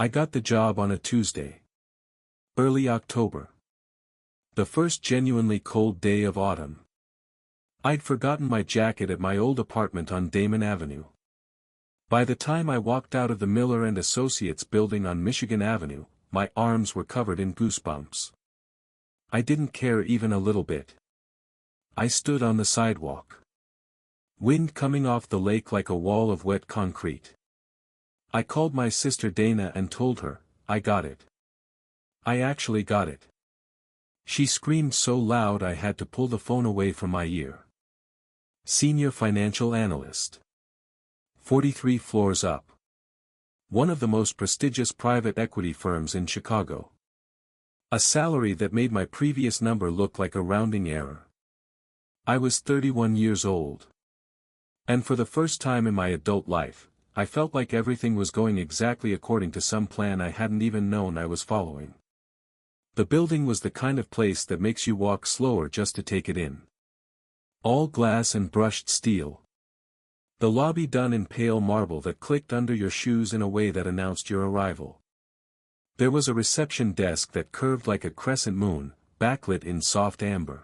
I got the job on a Tuesday. Early October. The first genuinely cold day of autumn. I'd forgotten my jacket at my old apartment on Damon Avenue. By the time I walked out of the Miller and Associates building on Michigan Avenue, my arms were covered in goosebumps. I didn't care even a little bit. I stood on the sidewalk. Wind coming off the lake like a wall of wet concrete. I called my sister Dana and told her, I got it. I actually got it. She screamed so loud I had to pull the phone away from my ear. Senior financial analyst. 43 floors up. One of the most prestigious private equity firms in Chicago. A salary that made my previous number look like a rounding error. I was 31 years old. And for the first time in my adult life, I felt like everything was going exactly according to some plan I hadn't even known I was following. The building was the kind of place that makes you walk slower just to take it in. All glass and brushed steel. The lobby done in pale marble that clicked under your shoes in a way that announced your arrival. There was a reception desk that curved like a crescent moon, backlit in soft amber.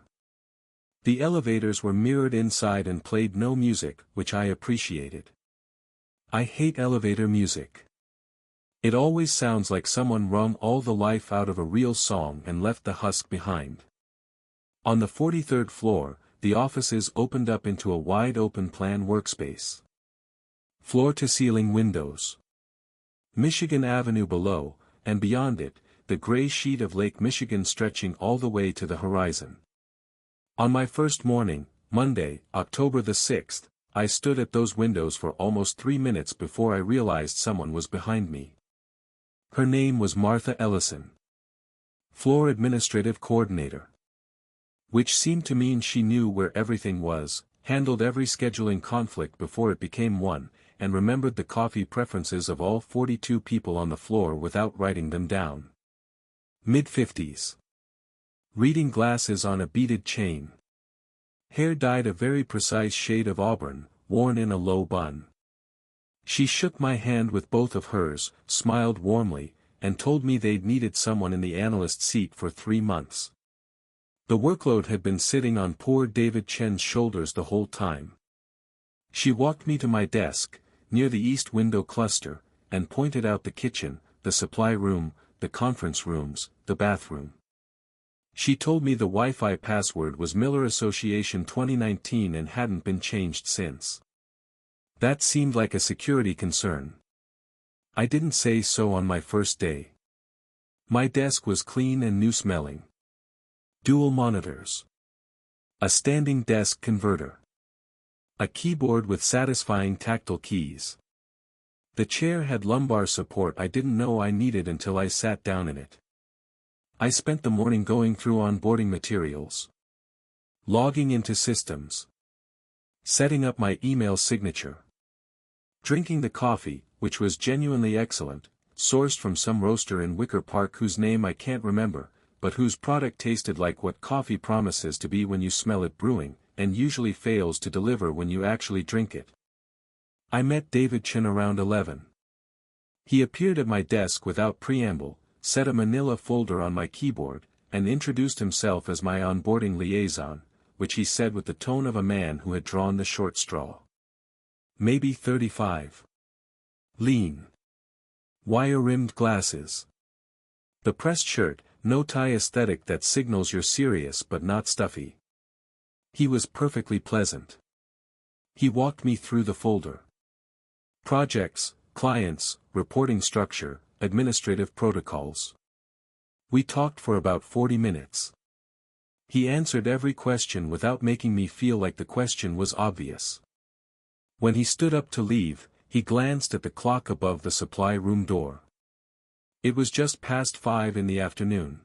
The elevators were mirrored inside and played no music, which I appreciated. I hate elevator music. It always sounds like someone wrung all the life out of a real song and left the husk behind. On the 43rd floor, the offices opened up into a wide open plan workspace. Floor-to-ceiling windows. Michigan Avenue below, and beyond it, the gray sheet of Lake Michigan stretching all the way to the horizon. On my first morning, Monday, October the 6th, I stood at those windows for almost 3 minutes before I realized someone was behind me. Her name was Martha Ellison. Floor Administrative Coordinator. Which seemed to mean she knew where everything was, handled every scheduling conflict before it became one, and remembered the coffee preferences of all 42 people on the floor without writing them down. Mid-50s. Reading glasses on a beaded chain. Hair dyed a very precise shade of auburn, worn in a low bun. She shook my hand with both of hers, smiled warmly, and told me they'd needed someone in the analyst seat for 3 months. The workload had been sitting on poor David Chen's shoulders the whole time. She walked me to my desk, near the east window cluster, and pointed out the kitchen, the supply room, the conference rooms, the bathroom. She told me the Wi-Fi password was Miller Association 2019 and hadn't been changed since. That seemed like a security concern. I didn't say so on my first day. My desk was clean and new-smelling. Dual monitors. A standing desk converter. A keyboard with satisfying tactile keys. The chair had lumbar support I didn't know I needed until I sat down in it. I spent the morning going through onboarding materials. Logging into systems. Setting up my email signature. Drinking the coffee, which was genuinely excellent, sourced from some roaster in Wicker Park whose name I can't remember, but whose product tasted like what coffee promises to be when you smell it brewing, and usually fails to deliver when you actually drink it. I met David Chen around 11. He appeared at my desk without preamble, set a manila folder on my keyboard, and introduced himself as my onboarding liaison, which he said with the tone of a man who had drawn the short straw. Maybe 35. Lean. Wire-rimmed glasses. The pressed shirt, no-tie aesthetic that signals you're serious but not stuffy. He was perfectly pleasant. He walked me through the folder. Projects, clients, reporting structure, administrative protocols. We talked for about 40 minutes. He answered every question without making me feel like the question was obvious. When he stood up to leave, he glanced at the clock above the supply room door. It was just past 5 in the afternoon.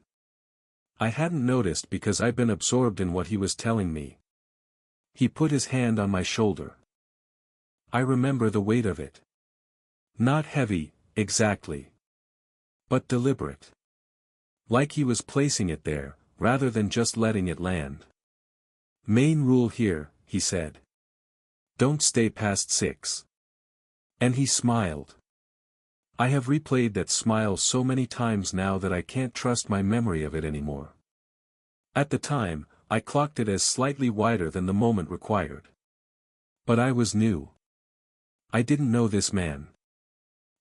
I hadn't noticed because I'd been absorbed in what he was telling me. He put his hand on my shoulder. I remember the weight of it. Not heavy, exactly. But deliberate. Like he was placing it there, rather than just letting it land. Main rule here, he said. Don't stay past 6. And he smiled. I have replayed that smile so many times now that I can't trust my memory of it anymore. At the time, I clocked it as slightly wider than the moment required. But I was new. I didn't know this man.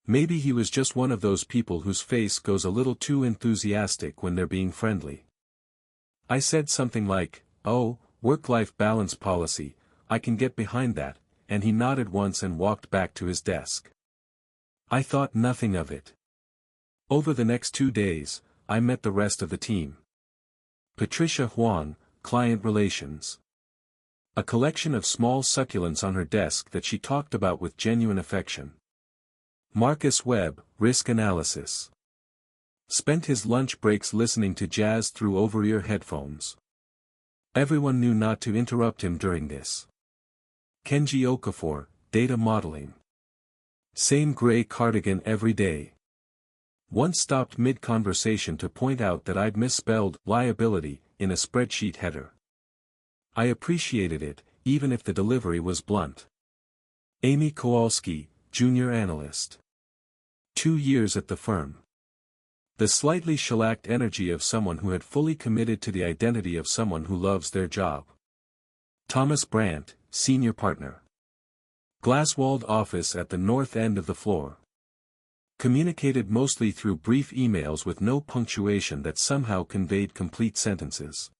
Maybe he was just one of those people whose face goes a little too enthusiastic when they're being friendly. I said something like, "Oh, work-life balance policy, I can get behind that," and he nodded once and walked back to his desk. I thought nothing of it. Over the next 2 days, I met the rest of the team. Patricia Huang, Client Relations. A collection of small succulents on her desk that she talked about with genuine affection. Marcus Webb, Risk Analysis. Spent his lunch breaks listening to jazz through over-ear headphones. Everyone knew not to interrupt him during this. Kenji Okafor, Data Modeling. Same gray cardigan every day. Once stopped mid-conversation to point out that I'd misspelled liability in a spreadsheet header. I appreciated it, even if the delivery was blunt. Amy Kowalski, Junior Analyst. 2 years at the firm. The slightly shellacked energy of someone who had fully committed to the identity of someone who loves their job. Thomas Brandt, Senior Partner. Glass-walled office at the north end of the floor. Communicated mostly through brief emails with no punctuation that somehow conveyed complete sentences.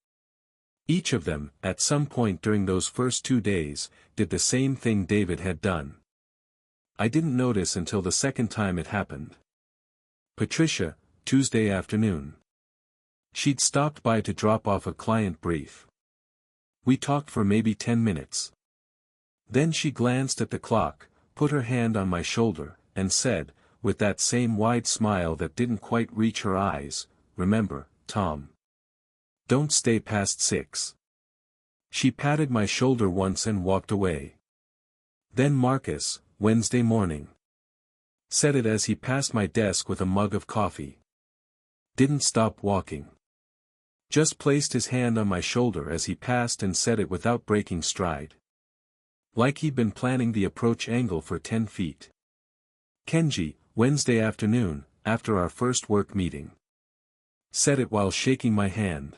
Each of them, at some point during those first 2 days, did the same thing David had done. I didn't notice until the second time it happened. Patricia, Tuesday afternoon. She'd stopped by to drop off a client brief. We talked for maybe 10 minutes. Then she glanced at the clock, put her hand on my shoulder, and said, with that same wide smile that didn't quite reach her eyes, "Remember, Tom. Don't stay past 6. She patted my shoulder once and walked away. Then Marcus, Wednesday morning. Said it as he passed my desk with a mug of coffee. Didn't stop walking. Just placed his hand on my shoulder as he passed and said it without breaking stride. Like he'd been planning the approach angle for 10 feet. Kenji, Wednesday afternoon, after our first work meeting. Said it while shaking my hand.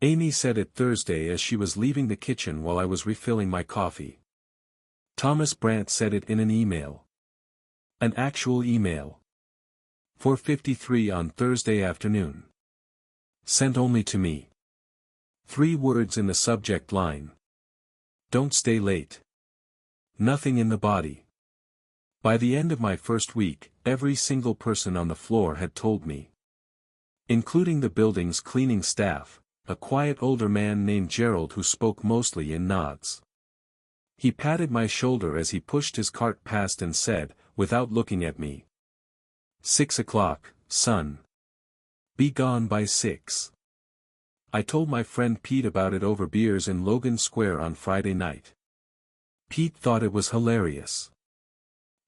Amy said it Thursday as she was leaving the kitchen while I was refilling my coffee. Thomas Brandt said it in an email. An actual email. 4:53 on Thursday afternoon. Sent only to me. 3 words in the subject line. Don't stay late. Nothing in the body. By the end of my first week, every single person on the floor had told me. Including the building's cleaning staff, a quiet older man named Gerald who spoke mostly in nods. He patted my shoulder as he pushed his cart past and said, without looking at me. 6 o'clock, son. Be gone by 6. I told my friend Pete about it over beers in Logan Square on Friday night. Pete thought it was hilarious.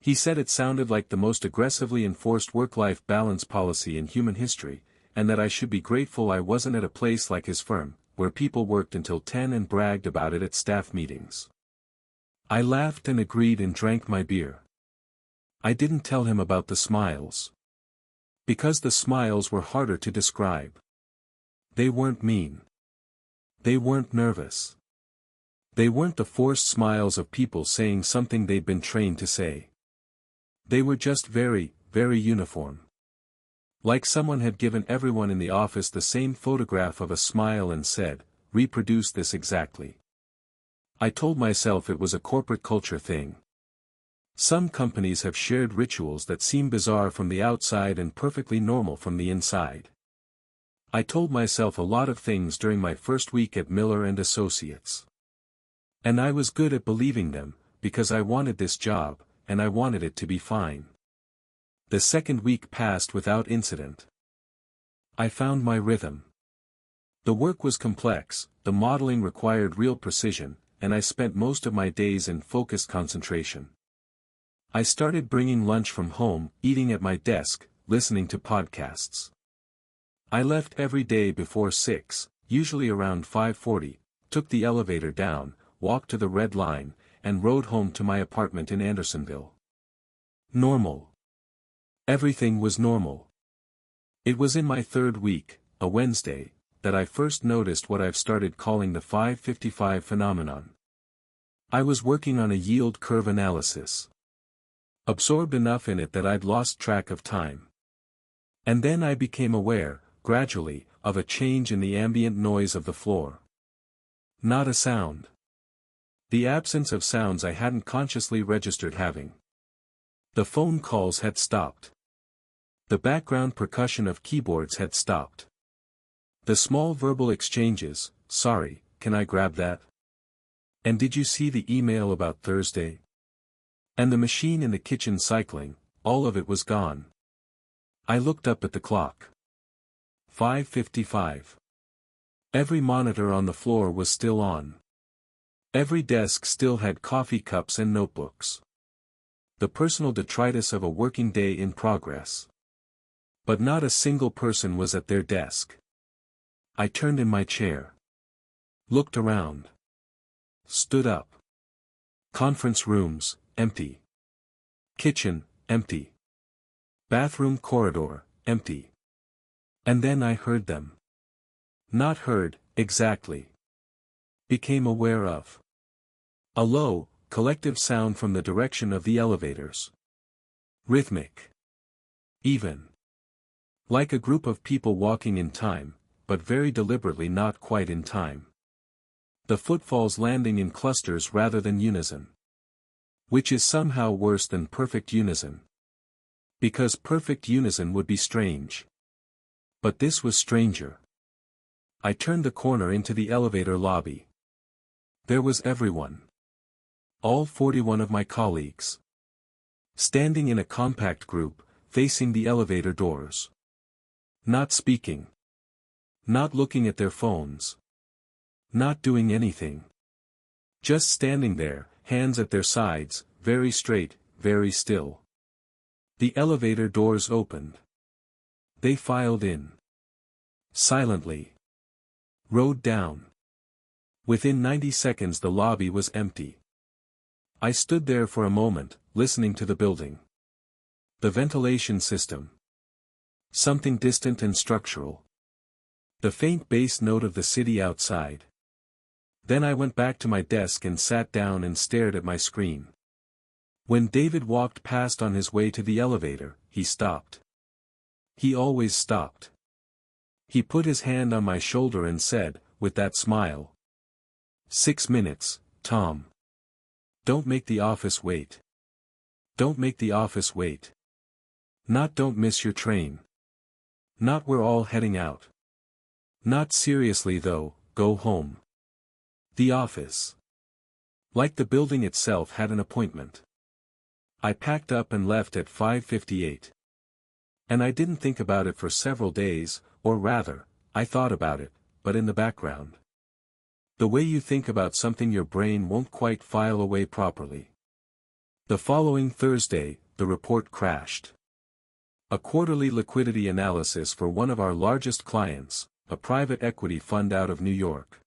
He said it sounded like the most aggressively enforced work-life balance policy in human history, and that I should be grateful I wasn't at a place like his firm, where people worked until 10 and bragged about it at staff meetings. I laughed and agreed and drank my beer. I didn't tell him about the smiles. Because the smiles were harder to describe. They weren't mean. They weren't nervous. They weren't the forced smiles of people saying something they'd been trained to say. They were just very, very uniform. Like someone had given everyone in the office the same photograph of a smile and said, "Reproduce this exactly." I told myself it was a corporate culture thing. Some companies have shared rituals that seem bizarre from the outside and perfectly normal from the inside. I told myself a lot of things during my first week at Miller and Associates. And I was good at believing them, because I wanted this job, and I wanted it to be fine. The second week passed without incident. I found my rhythm. The work was complex, the modeling required real precision, and I spent most of my days in focused concentration. I started bringing lunch from home, eating at my desk, listening to podcasts. I left every day before 6, usually around 5:40, took the elevator down, walked to the Red Line, and rode home to my apartment in Andersonville. Normal. Everything was normal. It was in my third week, a Wednesday, that I first noticed what I've started calling the 555 phenomenon. I was working on a yield curve analysis. Absorbed enough in it that I'd lost track of time. And then I became aware, gradually, of a change in the ambient noise of the floor. Not a sound. The absence of sounds I hadn't consciously registered having. The phone calls had stopped. The background percussion of keyboards had stopped. The small verbal exchanges, "Sorry, can I grab that? And did you see the email about Thursday?" And the machine in the kitchen cycling, all of it was gone. I looked up at the clock. 5:55. Every monitor on the floor was still on. Every desk still had coffee cups and notebooks. The personal detritus of a working day in progress. But not a single person was at their desk. I turned in my chair. Looked around. Stood up. Conference rooms, empty. Kitchen, empty. Bathroom corridor, empty. And then I heard them. Not heard, exactly. Became aware of. A low, collective sound from the direction of the elevators. Rhythmic. Even. Like a group of people walking in time, but very deliberately not quite in time. The footfalls landing in clusters rather than unison. Which is somehow worse than perfect unison. Because perfect unison would be strange. But this was stranger. I turned the corner into the elevator lobby. There was everyone. All 41 of my colleagues. Standing in a compact group, facing the elevator doors. Not speaking. Not looking at their phones. Not doing anything. Just standing there, hands at their sides, very straight, very still. The elevator doors opened. They filed in. Silently. Rode down. Within 90 seconds the lobby was empty. I stood there for a moment, listening to the building. The ventilation system. Something distant and structural. The faint bass note of the city outside. Then I went back to my desk and sat down and stared at my screen. When David walked past on his way to the elevator, he stopped. He always stopped. He put his hand on my shoulder and said, with that smile. 6 minutes, Tom. Don't make the office wait. Don't make the office wait. Not don't miss your train. Not we're all heading out. Not seriously though, go home. The office. Like the building itself had an appointment. I packed up and left at 5:58. And I didn't think about it for several days, or rather, I thought about it, but in the background. The way you think about something your brain won't quite file away properly. The following Thursday, the report crashed. A quarterly liquidity analysis for one of our largest clients, a private equity fund out of New York.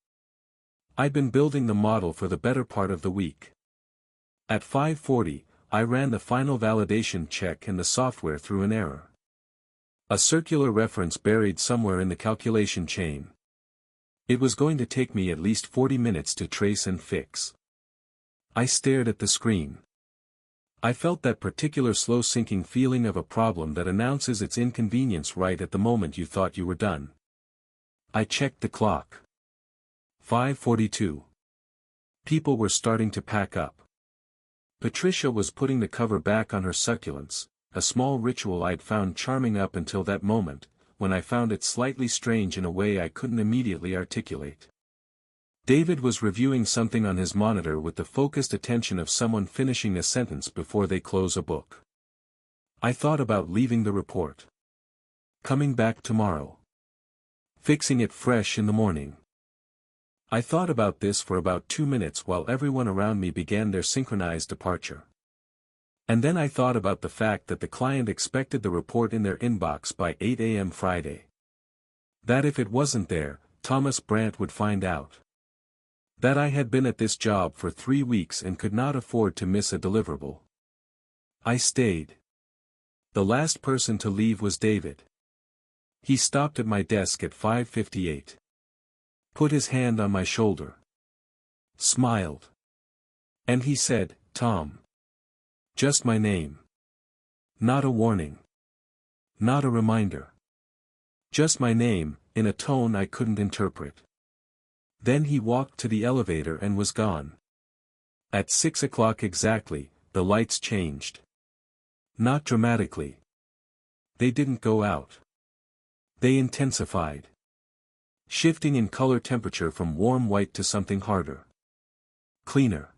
I'd been building the model for the better part of the week. At 5:40, I ran the final validation check and the software threw an error. A circular reference buried somewhere in the calculation chain. It was going to take me at least 40 minutes to trace and fix. I stared at the screen. I felt that particular slow-sinking feeling of a problem that announces its inconvenience right at the moment you thought you were done. I checked the clock. 5:42. People were starting to pack up. Patricia was putting the cover back on her succulents, a small ritual I'd found charming up until that moment, when I found it slightly strange in a way I couldn't immediately articulate. David was reviewing something on his monitor with the focused attention of someone finishing a sentence before they close a book. I thought about leaving the report. Coming back tomorrow. Fixing it fresh in the morning. I thought about this for about 2 minutes while everyone around me began their synchronized departure. And then I thought about the fact that the client expected the report in their inbox by 8 a.m. Friday. That if it wasn't there, Thomas Brandt would find out. That I had been at this job for 3 weeks and could not afford to miss a deliverable. I stayed. The last person to leave was David. He stopped at my desk at 5:58. Put his hand on my shoulder. Smiled. And he said, "Tom." Just my name. Not a warning. Not a reminder. Just my name, in a tone I couldn't interpret. Then he walked to the elevator and was gone. At 6 o'clock exactly, the lights changed. Not dramatically. They didn't go out. They intensified. Shifting in color temperature from warm white to something harder. Cleaner.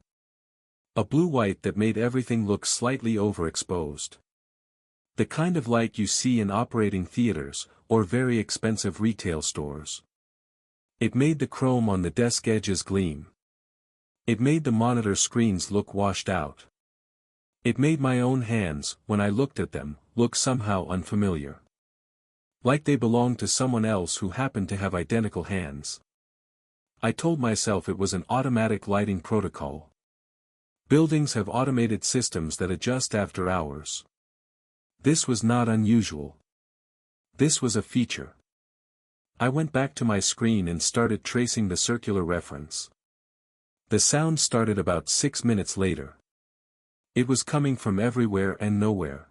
A blue-white that made everything look slightly overexposed. The kind of light you see in operating theaters, or very expensive retail stores. It made the chrome on the desk edges gleam. It made the monitor screens look washed out. It made my own hands, when I looked at them, look somehow unfamiliar. Like they belonged to someone else who happened to have identical hands. I told myself it was an automatic lighting protocol. Buildings have automated systems that adjust after hours. This was not unusual. This was a feature. I went back to my screen and started tracing the circular reference. The sound started about 6 minutes later. It was coming from everywhere and nowhere.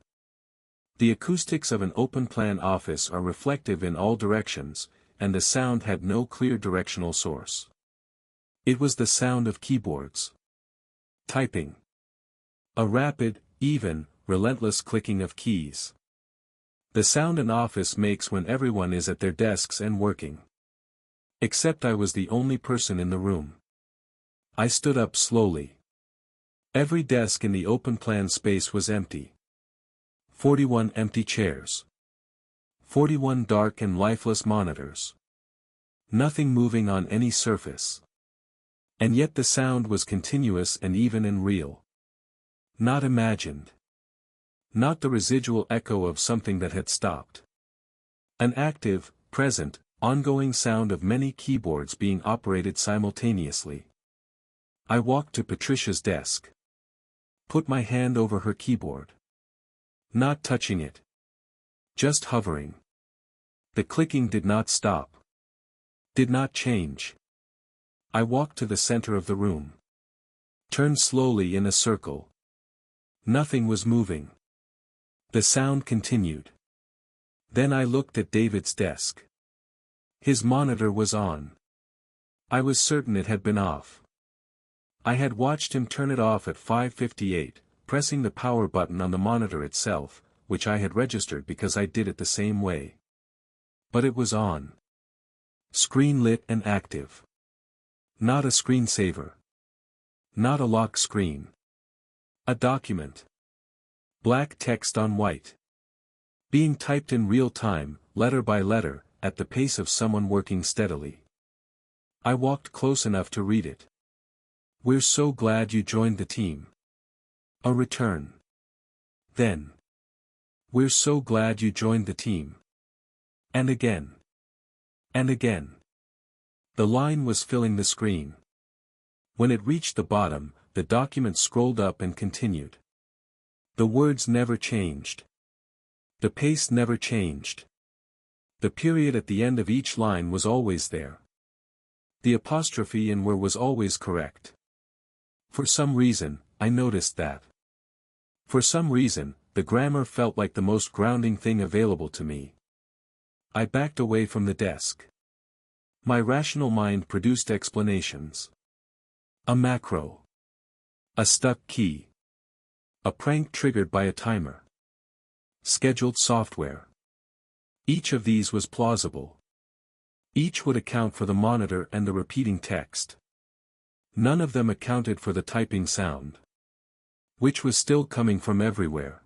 The acoustics of an open-plan office are reflective in all directions, and the sound had no clear directional source. It was the sound of keyboards. Typing. A rapid, even, relentless clicking of keys. The sound an office makes when everyone is at their desks and working. Except I was the only person in the room. I stood up slowly. Every desk in the open-plan space was empty. 41 empty chairs. 41 dark and lifeless monitors. Nothing moving on any surface. And yet the sound was continuous and even and real. Not imagined. Not the residual echo of something that had stopped. An active, present, ongoing sound of many keyboards being operated simultaneously. I walked to Patricia's desk. Put my hand over her keyboard. Not touching it. Just hovering. The clicking did not stop. Did not change. I walked to the center of the room. Turned slowly in a circle. Nothing was moving. The sound continued. Then I looked at David's desk. His monitor was on. I was certain it had been off. I had watched him turn it off at 5:58, pressing the power button on the monitor itself, which I had registered because I did it the same way. But it was on. Screen lit and active. Not a screensaver. Not a lock screen. A document. Black text on white. Being typed in real time, letter by letter, at the pace of someone working steadily. I walked close enough to read it. "We're so glad you joined the team." A return. Then. "We're so glad you joined the team." And again. And again. The line was filling the screen. When it reached the bottom, the document scrolled up and continued. The words never changed. The pace never changed. The period at the end of each line was always there. The apostrophe and where was always correct. For some reason, I noticed that. For some reason, the grammar felt like the most grounding thing available to me. I backed away from the desk. My rational mind produced explanations. A macro. A stuck key. A prank triggered by a timer. Scheduled software. Each of these was plausible. Each would account for the monitor and the repeating text. None of them accounted for the typing sound. Which was still coming from everywhere.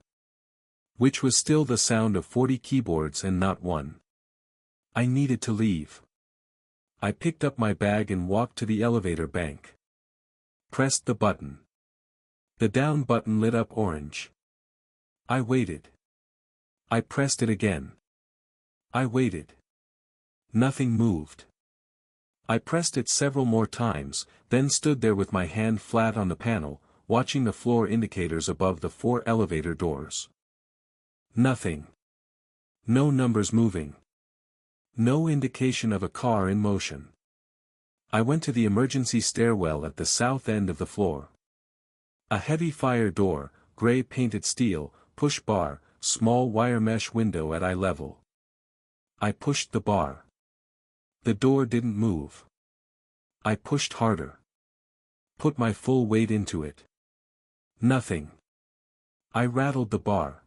Which was still the sound of 40 keyboards and not one. I needed to leave. I picked up my bag and walked to the elevator bank. Pressed the button. The down button lit up orange. I waited. I pressed it again. I waited. Nothing moved. I pressed it several more times, then stood there with my hand flat on the panel, watching the floor indicators above the 4 elevator doors. Nothing. No numbers moving. No indication of a car in motion. I went to the emergency stairwell at the south end of the floor. A heavy fire door, gray painted steel, push bar, small wire mesh window at eye level. I pushed the bar. The door didn't move. I pushed harder. Put my full weight into it. Nothing. I rattled the bar.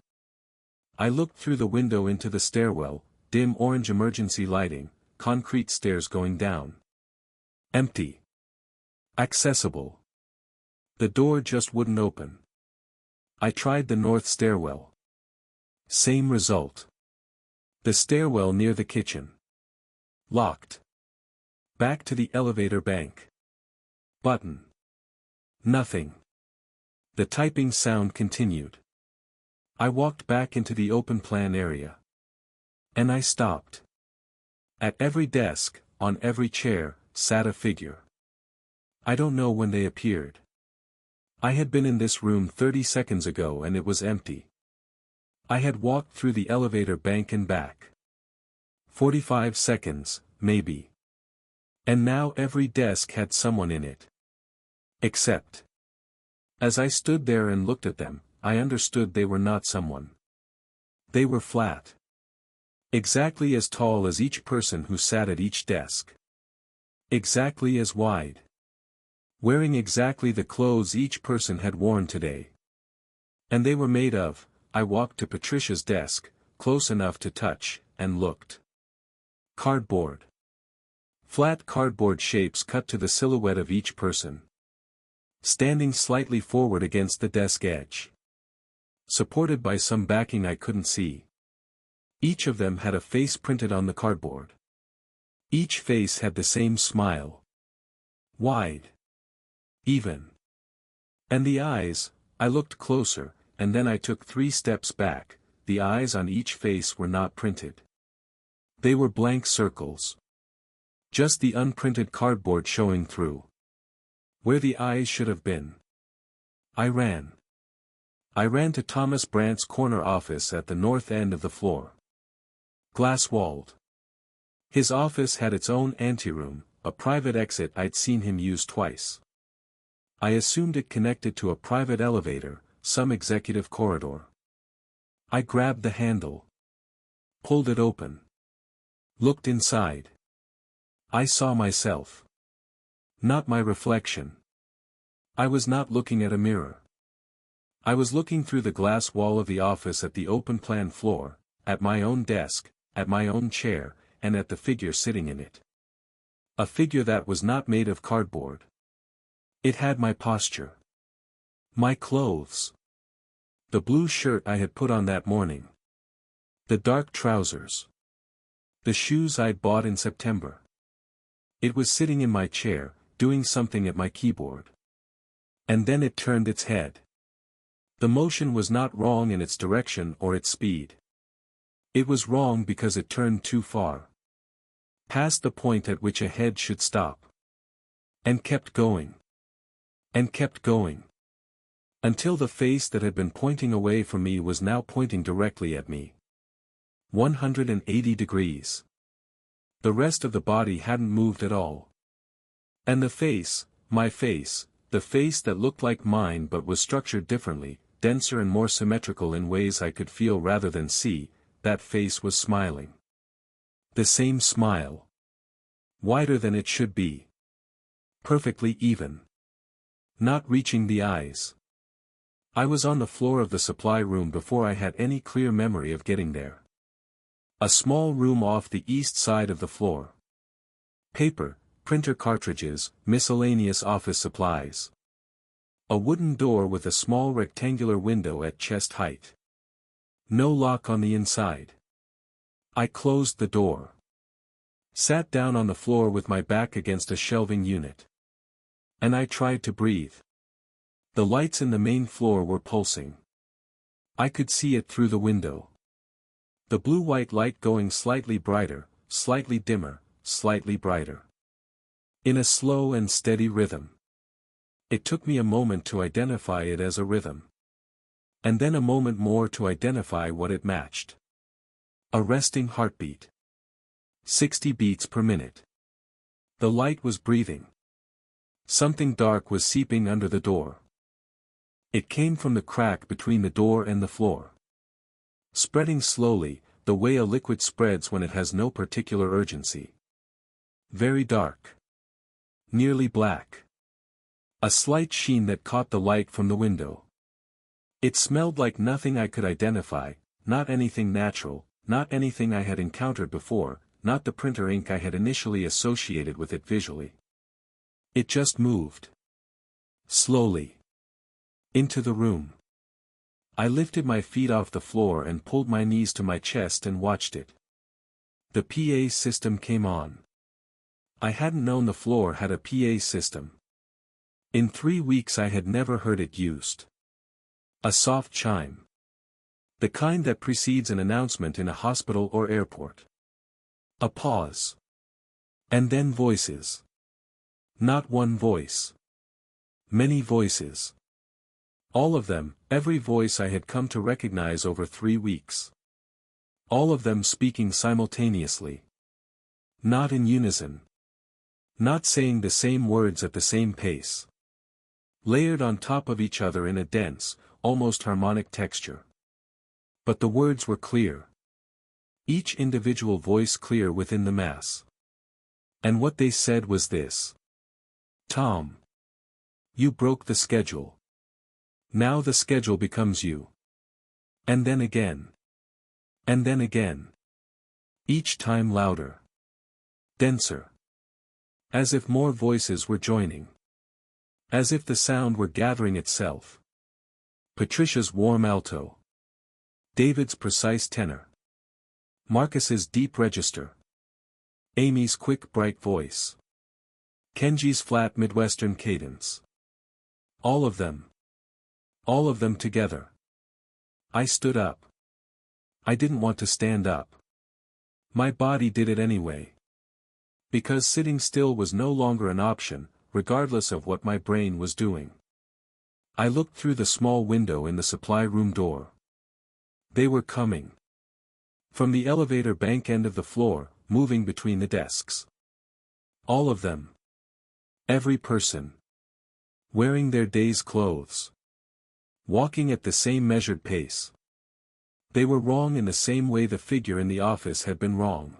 I looked through the window into the stairwell, dim orange emergency lighting, concrete stairs going down. Empty. Accessible. The door just wouldn't open. I tried the north stairwell. Same result. The stairwell near the kitchen. Locked. Back to the elevator bank. Button. Nothing. The typing sound continued. I walked back into the open plan area. And I stopped. At every desk, on every chair, sat a figure. I don't know when they appeared. I had been in this room 30 seconds ago and it was empty. I had walked through the elevator bank and back. 45 seconds, maybe. And now every desk had someone in it. Except. As I stood there and looked at them, I understood they were not someone. They were flat. Exactly as tall as each person who sat at each desk. Exactly as wide. Wearing exactly the clothes each person had worn today. And they were made of. I walked to Patricia's desk, close enough to touch, and looked. Cardboard. Flat cardboard shapes cut to the silhouette of each person. Standing slightly forward against the desk edge. Supported by some backing I couldn't see. Each of them had a face printed on the cardboard. Each face had the same smile. Wide. Even. And the eyes, I looked closer, and then I took 3 steps back. The eyes on each face were not printed. They were blank circles. Just the unprinted cardboard showing through. Where the eyes should have been. I ran. I ran to Thomas Brandt's corner office at the north end of the floor. Glass-walled. His office had its own anteroom, a private exit I'd seen him use twice. I assumed it connected to a private elevator, some executive corridor. I grabbed the handle. Pulled it open. Looked inside. I saw myself. Not my reflection. I was not looking at a mirror. I was looking through the glass wall of the office at the open plan floor, at my own desk, at my own chair, and at the figure sitting in it. A figure that was not made of cardboard. It had my posture. My clothes. The blue shirt I had put on that morning. The dark trousers. The shoes I'd bought in September. It was sitting in my chair, doing something at my keyboard. And then it turned its head. The motion was not wrong in its direction or its speed. It was wrong because it turned too far. Past the point at which a head should stop. And kept going. And kept going. Until the face that had been pointing away from me was now pointing directly at me. 180 degrees. The rest of the body hadn't moved at all. And the face, my face, the face that looked like mine but was structured differently, denser and more symmetrical in ways I could feel rather than see, that face was smiling. The same smile. Wider than it should be. Perfectly even. Not reaching the eyes. I was on the floor of the supply room before I had any clear memory of getting there. A small room off the east side of the floor. Paper, printer cartridges, miscellaneous office supplies. A wooden door with a small rectangular window at chest height. No lock on the inside. I closed the door. Sat down on the floor with my back against a shelving unit. And I tried to breathe. The lights in the main floor were pulsing. I could see it through the window. The blue-white light going slightly brighter, slightly dimmer, slightly brighter. In a slow and steady rhythm. It took me a moment to identify it as a rhythm. And then a moment more to identify what it matched. A resting heartbeat. 60 beats per minute. The light was breathing. Something dark was seeping under the door. It came from the crack between the door and the floor. Spreading slowly, the way a liquid spreads when it has no particular urgency. Very dark. Nearly black. A slight sheen that caught the light from the window. It smelled like nothing I could identify, not anything natural, not anything I had encountered before, not the printer ink I had initially associated with it visually. It just moved. Slowly. Into the room. I lifted my feet off the floor and pulled my knees to my chest and watched it. The PA system came on. I hadn't known the floor had a PA system. In 3 weeks I had never heard it used. A soft chime. The kind that precedes an announcement in a hospital or airport. A pause. And then voices. Not one voice. Many voices. All of them, every voice I had come to recognize over 3 weeks. All of them speaking simultaneously. Not in unison. Not saying the same words at the same pace. Layered on top of each other in a dense, almost harmonic texture. But the words were clear. Each individual voice clear within the mass. And what they said was this. Tom. You broke the schedule. Now the schedule becomes you. And then again. And then again. Each time louder. Denser. As if more voices were joining. As if the sound were gathering itself. Patricia's warm alto. David's precise tenor. Marcus's deep register. Amy's quick bright voice. Kenji's flat Midwestern cadence. All of them. All of them together. I stood up. I didn't want to stand up. My body did it anyway. Because sitting still was no longer an option, regardless of what my brain was doing. I looked through the small window in the supply room door. They were coming. From the elevator bank end of the floor, moving between the desks. All of them. Every person. Wearing their day's clothes. Walking at the same measured pace. They were wrong in the same way the figure in the office had been wrong.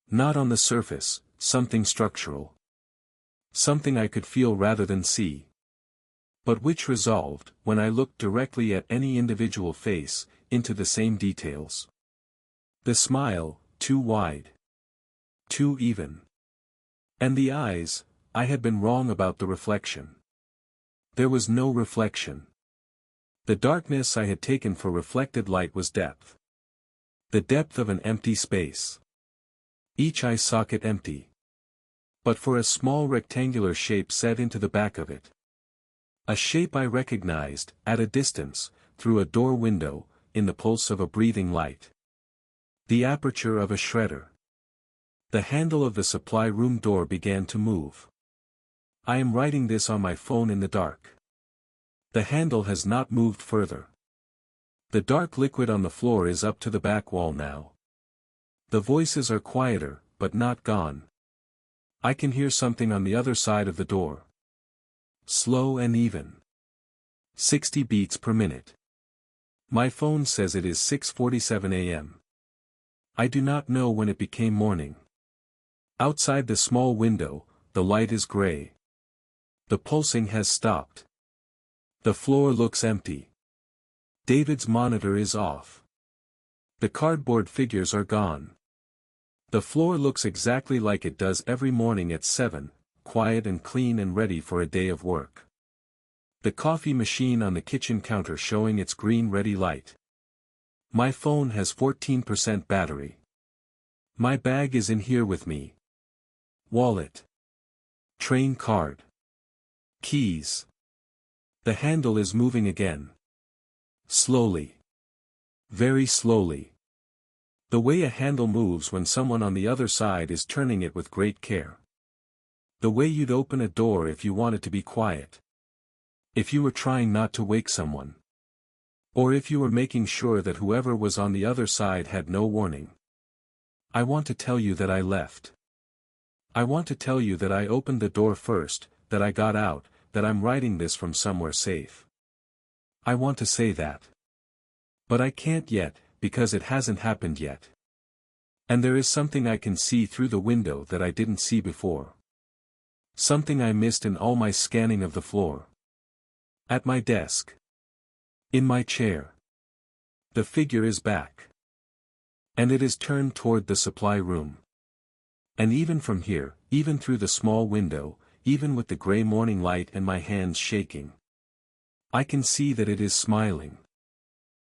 Not on the surface, something structural. Something I could feel rather than see. But which resolved, when I looked directly at any individual face, into the same details. The smile, too wide. Too even. And the eyes, I had been wrong about the reflection. There was no reflection. The darkness I had taken for reflected light was depth. The depth of an empty space. Each eye socket empty. But for a small rectangular shape set into the back of it. A shape I recognized, at a distance, through a door window, in the pulse of a breathing light. The aperture of a shredder. The handle of the supply room door began to move. I am writing this on my phone in the dark. The handle has not moved further. The dark liquid on the floor is up to the back wall now. The voices are quieter, but not gone. I can hear something on the other side of the door. Slow and even. 60 beats per minute. My phone says it is 6:47 a.m. I do not know when it became morning. Outside the small window, the light is gray. The pulsing has stopped. The floor looks empty. David's monitor is off. The cardboard figures are gone. The floor looks exactly like it does every morning at 7, quiet and clean and ready for a day of work. The coffee machine on the kitchen counter showing its green ready light. My phone has 14% battery. My bag is in here with me. Wallet. Train card. Keys. The handle is moving again. Slowly. Very slowly. The way a handle moves when someone on the other side is turning it with great care. The way you'd open a door if you wanted to be quiet. If you were trying not to wake someone. Or if you were making sure that whoever was on the other side had no warning. I want to tell you that I left. I want to tell you that I opened the door first, that I got out, that I'm writing this from somewhere safe. I want to say that. But I can't yet, because it hasn't happened yet. And there is something I can see through the window that I didn't see before. Something I missed in all my scanning of the floor. At my desk. In my chair. The figure is back. And it is turned toward the supply room. And even from here, even through the small window, even with the gray morning light and my hands shaking, I can see that it is smiling.